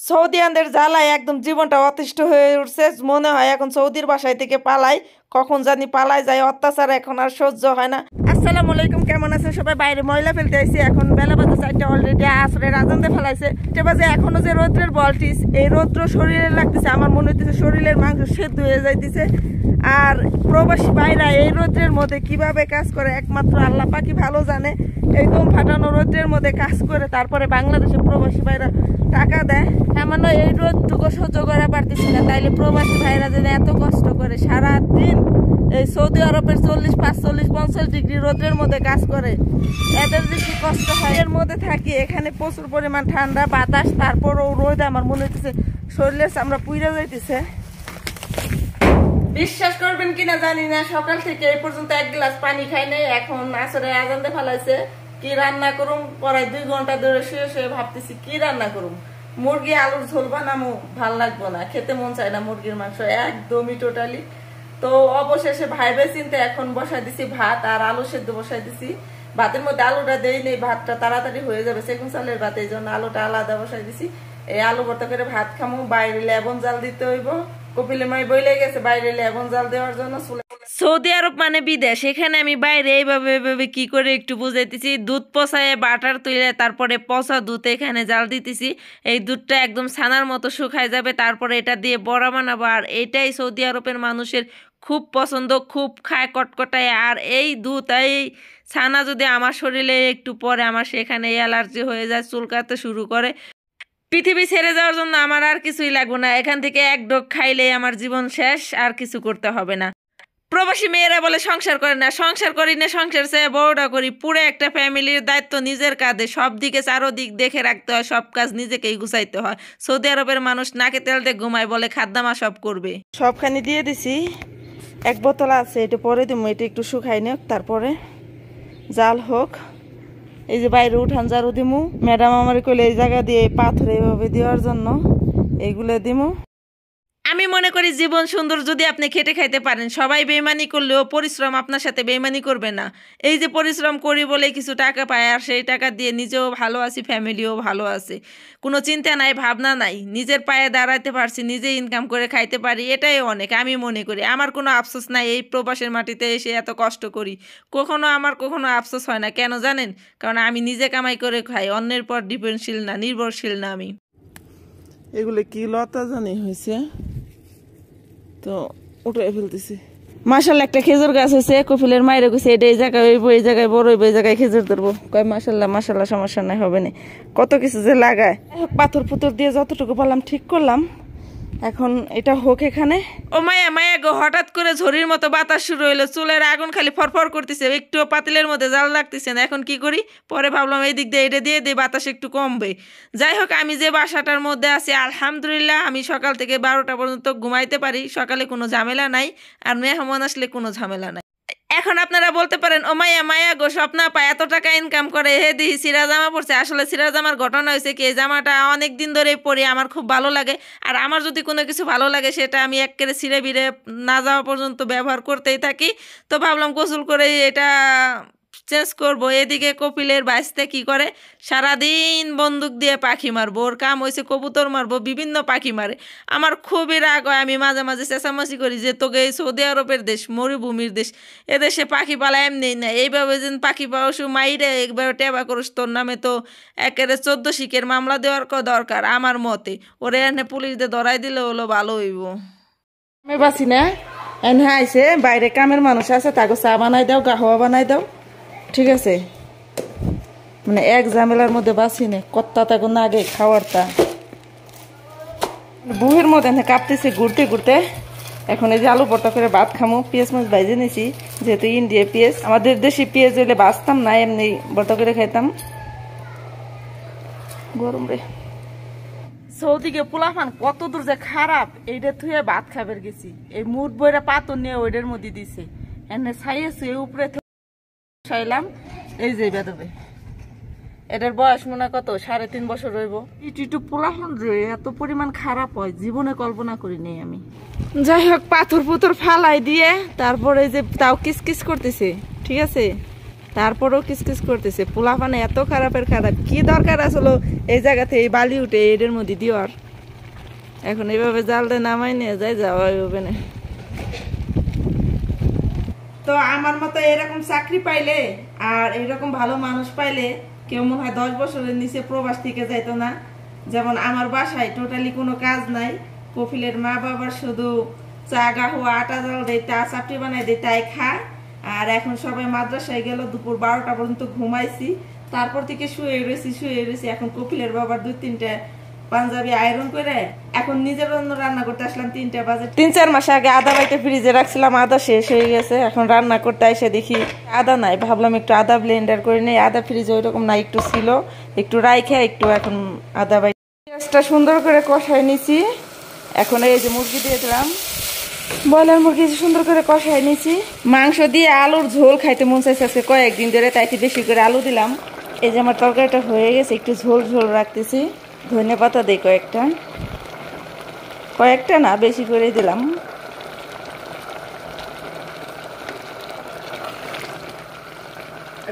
সৌদিয়ানদের জ্বালায় একদম জীবনটা অতিষ্ঠ হয়ে উঠছে। মনে হয় এখন সৌদির বাসায় থেকে পালাই, কখন জানি পালাই যায়। অত্যাচার এখন আর সহ্য হয় না। আসসালামু আলাইকুম, কেমন আছে সবাই? বাইরে ময়লা ফেলতে আইছি। এখন বেলা বাজে 4টা, অলরেডি আসরের আজান দিয়ে ফেলাইছে। এটা বাজে এখনো যে রৌদ্রের বলটিস, এই রৌদ্র শরীরে লাগতেছে। আমার মনে হইতেছে শরীরের মাংস সেদ্ধ হয়ে যাইতেছে। আর প্রবাসী ভাইরা এই রৌদ্রের মধ্যে কিভাবে কাজ করে একমাত্র আল্লাহ পাকি ভালো জানে। একদম ফাটানো রৌদ্রের মধ্যে কাজ করে তারপরে বাংলাদেশের প্রবাসী ভাইরা টাকা দেয়। এমন এই রোদটুকু সহ্য করা পারতেছি না, তাইলে প্রবাসী ভাইরা যদি এত কষ্ট করে সারাদিন এই সৌদি আরবের 40, 45, 50 ডিগ্রি রোদের মধ্যে কাজ করে, এদের যে কি কষ্ট হয়। এর মধ্যে থাকি, এখানে প্রচুর পরিমাণ ঠান্ডা বাতাস, তারপরও রোদ। আমার মনে হইতেছে শরীরে চামড়া পুইরা যাইতেছে। বিশ্বাস করবেন কিনা জানি না, সকাল থেকে এই পর্যন্ত এক গ্লাস পানি খাই নাই। এখন আসরে আজান দিয়ে ফেলাইছে। কি রান্না করুম, প্রায় 2 ঘন্টা ধরে শুয়ে শুয়ে ভাবতেছি কি রান্না করুম। মুরগি আলুর ঝোল বানামো, ভাল লাগবো না, খেতে মন চায় না মুরগির মাংস একদমই টোটালি। তো অবশেষে ভাইবে চিন্তা এখন বসাই দিছি ভাত আর আলু সেদ্ধ বসাই দিছি। ভাতের মধ্যে আলুটা দেই নেই, ভাতটা তাড়াতাড়ি হয়ে যাবে। সেগুন চালের ভাত, এই জন্য আলুটা আলাদা বসাই দিছি। এই আলু ভর্তা করে ভাত খামো। বাইরে লেবন জাল দিতে হইব, কপিলে মাই বইলে গেছে বাইরে লেবন জাল দেওয়ার জন্য। সৌদি আরব মানে বিদেশ, এখানে আমি বাইরে এইভাবে কি করে একটু বুঝাইতেছি। দুধ পচায় বাটার তুলে তারপরে পচা দুধ এখানে জাল দিতেছি। এই দুধটা একদম ছানার মতো শুকায় যাবে, তারপরে এটা দিয়ে বড়া বানাবো। আর এটাই সৌদি আরবের মানুষের খুব পছন্দ, খুব খায় কটকটায়। আর এই দুধ এই ছানা যদি আমার শরীরে একটু পরে, আমার সেখানে অ্যালার্জি হয়ে যায়, চুলকাতে শুরু করে। পৃথিবী ছেড়ে যাওয়ার জন্য আমার আর কিছুই লাগবে না। এখান থেকে এক ডোক খাইলেই আমার জীবন শেষ, আর কিছু করতে হবে না। প্রবাসী মেয়েরা বলে সংসার করে না, সংসার করি না, সংসার চেয়ে বড়টা করি। পুরো একটা ফ্যামিলির দায়িত্ব নিজের কাঁধে, সব দিকে চারোদিক দেখে রাখতে হয়, সব কাজ নিজেকেই গুছাইতে হয়। সৌদি আরবের মানুষ নাকে তেল দিয়ে ঘুমায়, বলে খাদ্দামা সব করবে। সবখানি দিয়ে দিছি, এক বোতল আছে, এটা পরে দিব। এটা একটু শুকাই নেক, তারপরে জাল হোক। এই যে বাইরে উঠান ঝাড়ু দিমু। ম্যাডাম আমার কইলে এই জায়গা দিয়ে পাথর এইভাবে দেওয়ার জন্য এইগুলো দিমু। আমি মনে করি জীবন সুন্দর যদি আপনি খেটে খাইতে পারেন। সবাই বেইমানি করলেও পরিশ্রম আপনার সাথে বেইমানি করবে না। এই যে পরিশ্রম করি বলে কিছু টাকা পায়, আর সেই টাকা দিয়ে নিজেও ভালো আছি, ফ্যামিলিও ভালো আছে, কোনো চিন্তা নাই, ভাবনা নাই। নিজের পায়ে দাঁড়াতে পারছি, নিজে ইনকাম করে খাইতে পারি, এটাই অনেক। আমি মনে করি আমার কোনো আফসোস নাই। এই প্রবাসের মাটিতে এসে এত কষ্ট করি, আমার কখনো আফসোস হয় না। কেন জানেন? কারণ আমি নিজে কামাই করে খাই, অন্যের পর ডিপেন্ডশীল না, নির্ভরশীল না আমি। এগুলো কি লতা জানি হয়েছে, তো উঠে ফেলতেছি। মাশাল্লাহ একটা খেজুর গাছ হয়েছে। কপিলের মায়ের কইছে এটা এই জায়গায় হইব, এই জায়গায় বড় হইব, এই জায়গায় খেজুর ধরবো। কয় মাশাল্লাহ মাশাল্লাহ, সমস্যা নাই, হবে না। কত কিছু যে লাগায়। পাথর পুতর দিয়ে যতটুকু পারলাম ঠিক করলাম। এখন এটা হোক এখানে। ও মায়া মায়া গো, হঠাৎ করে ঝড়ির মতো বাতাস শুরু হইলো। চুলের আগুন খালি ফরফর করতেছে, একটু পাতিলের মধ্যে জাল লাগতেছে না। এখন কি করি? পরে ভাবলাম এই দিক দিয়ে এটা দিয়ে দিই, বাতাস একটু কমবে। যাই হোক, আমি যে বাসাটার মধ্যে আছি আলহামদুলিল্লাহ, আমি সকাল থেকে 12টা পর্যন্ত ঘুমাইতে পারি। সকালে কোনো ঝামেলা নাই, আর মেহমান আসলে কোনো ঝামেলা নাই। এখন আপনারা বলতে পারেন, ও মায়া মায়া গো, স্বপ্না পায় এত টাকা ইনকাম করে, হে দিহি সিরা জামা পড়ছে। আসলে সিরা জামার ঘটনা হয়েছে কি, এই জামাটা অনেক দিন ধরে পরি, আমার খুব ভালো লাগে। আর আমার যদি কোনো কিছু ভালো লাগে, সেটা আমি একেবারে ছিঁড়ে বিড়ে না যাওয়া পর্যন্ত ব্যবহার করতেই থাকি। তো ভাবলাম গোসল করে এটা চেঞ্জ করবো। এদিকে কপিলের বাইসতে কি করে, সারাদিন বন্দুক দিয়ে পাখি মারবো। ওর কাম হয়েছে কবুতর মারবো, বিভিন্ন পাখি মারে। আমার খুবই রাগ হয়, আমি মাঝে মাঝে চেঁচামেচি করি যে তোকে এই সৌদি আরবের দেশ, মরুভূমির দেশ, এদেশে পাখি পালা এমনি না। এইভাবে যেন পাখি পাওয়াশু মাইরে একবার টেবা করিস, তোর নামে তো একেবারে 14 শিখের মামলা দেওয়ার দরকার আমার মতে। ওরে এনে পুলিশ দিয়ে ধরাই দিলে হলো ভালো হইব। আমি বাসি না, এনে আইসে বাইরে কামের মানুষ আছে, তাকে চা বানাই দাও, গাহওয়া বানাই দাও, ঠিক আছে? মানে এক ঝামেলার মধ্যে বাঁচি নে, কত্তা তাকে না আগে খাওয়ারটা বুহের মধ্যে কাঁপতেছে ঘুরতে ঘুরতে। এখন এই যে আলু ভর্তা করে ভাত খামো। পেঁয়াজ মাছ ভাইজে নিয়েছি, যেহেতু ইন্ডিয়া পেঁয়াজ, আমাদের দেশি পেঁয়াজ হইলে বাঁচতাম না, এমনি ভর্তা করে খাইতাম। গরম রে। সৌদিকে পোলাফান কত দূর যে খারাপ, এইটা থুয়ে ভাত খাবার গেছি, এই মুঠ বইরা পাথর নিয়ে ওইটার মধ্যে দিছে। এনে ছাইয়েছে উপরে খাইলাম। এই যে বেদবে, এটার বয়স মনে কত 3.5 বছর রইব। ইটু পোলাহন যে এত পরিমাণ খারাপ হয়, জীবনে কল্পনা করি নেই আমি। যাই হোক, পাথর পুথর ফালাই দিয়ে তারপরে যে তাও কিসকিস করতেছে, ঠিক আছে? তারপরেও কিসকিস করতেছে। পোলাপানে এত খারাপের খারাপ, কি দরকার আসলে এই জায়গাতে এই বালি উঠে এদের মধ্যে দেওয়ার? এখন এইভাবে জাল দিয়ে নামাই নিয়ে যায় যাওয়া হবে না। তো আমার মতো এরকম চাকরি পাইলে আর এরকম ভালো মানুষ পাইলে কেউ মনে হয় 10 বছরের নিচে প্রবাস থেকে যাইতো না। যেমন আমার বাসায় টোটালি কোনো কাজ নাই, কফিলের মা বাবার শুধু চা গাহুয়া আটা জাল দেয়, চা চাপটি বানাই দেয়, তাই খায়। আর এখন সবাই মাদ্রাসায় গেল, দুপুর 12টা পর্যন্ত ঘুমাইছি, তারপর থেকে শুয়ে রয়েছি। এখন কপিলের বাবার 2-3টা পাঞ্জাবি আয়রন করে এখন নিজের জন্য রান্না করতে আসলাম 3টা বাজে। 3-4 মাস আগে আদা বাইতে ফ্রিজে রাখছিলাম, আদা শেষ হয়ে গেছে। এখন রান্না করতে এসে দেখি আদা নাই, ভাবলাম একটু আদা ব্লেন্ডার করে নেই। আদা ফ্রিজে ওইরকম নাই, একটু ছিল, একটু রাইখে একটু এখন আদা বাই পেঁয়াজটা সুন্দর করে কষাই নিছি। এখন এই যে মুরগি দিয়ে দিলাম, ব্রয়লার মুরগি সুন্দর করে কষাই নিছি। মাংস দিয়ে আলুর ঝোল খাইতে মন চাইছে আজকে কয়েকদিন ধরে, তাই বেশি করে আলু দিলাম। এই যে আমার তরকারিটা হয়ে গেছে, একটু ঝোল ঝোল রাখতেছি। ধনে পাতা দিই কয়েকটা না, বেশি করে দিলাম।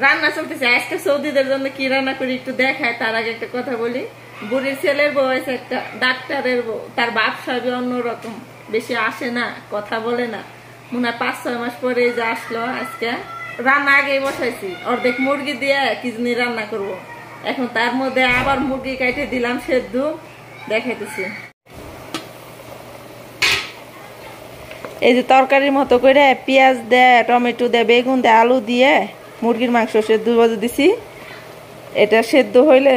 রান্না চলতেছে আজকে, সৌদিদের জন্য কি রান্না করি একটু দেখায়। তার আগে একটা কথা বলি, বুড়ির ছেলের বউ আছে একটা ডাক্তারের বউ, তার বাপ সবই অন্যরকম, বেশি আসে না, কথা বলে না। মনে হয় 5-6 মাস পরে যে আসলো। আজকে রান্না আগেই বসাইছি, অর্ধেক মুরগি দিয়ে কি জানি রান্না করব। এখন তার মধ্যে আবার মুরগি কাটে দিলাম সেদ্ধ, দেখাইতেছি। এই যে তরকারির মতো করে পেঁয়াজ দেয়, টমেটো দেয়, বেগুন দেয়, আলু দিয়ে মুরগির মাংস সেদ্ধ বাজে দিছি। এটা সেদ্ধ হইলে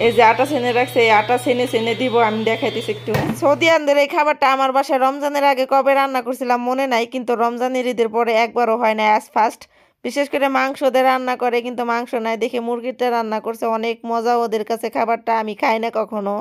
এই যে আটা ছেনে রাখছে, এই আটা ছেনে দিব, আমি দেখাইতেছি একটু। সৌদিয়ানদের এই খাবারটা আমার বাসায় রমজানের আগে কবে রান্না করছিলাম মনে নাই, কিন্তু রমজানের ঈদের পরে একবারও হয় না, অ্যাজ ফার্স্ট। বিশেষ করে মাংস দিয়ে রান্না করে, কিন্তু মাংস নাই দেখে মুরগিটা রান্না করছে, অনেক মজা ওদের কাছে খাবারটা, আমি খাই না কখনো।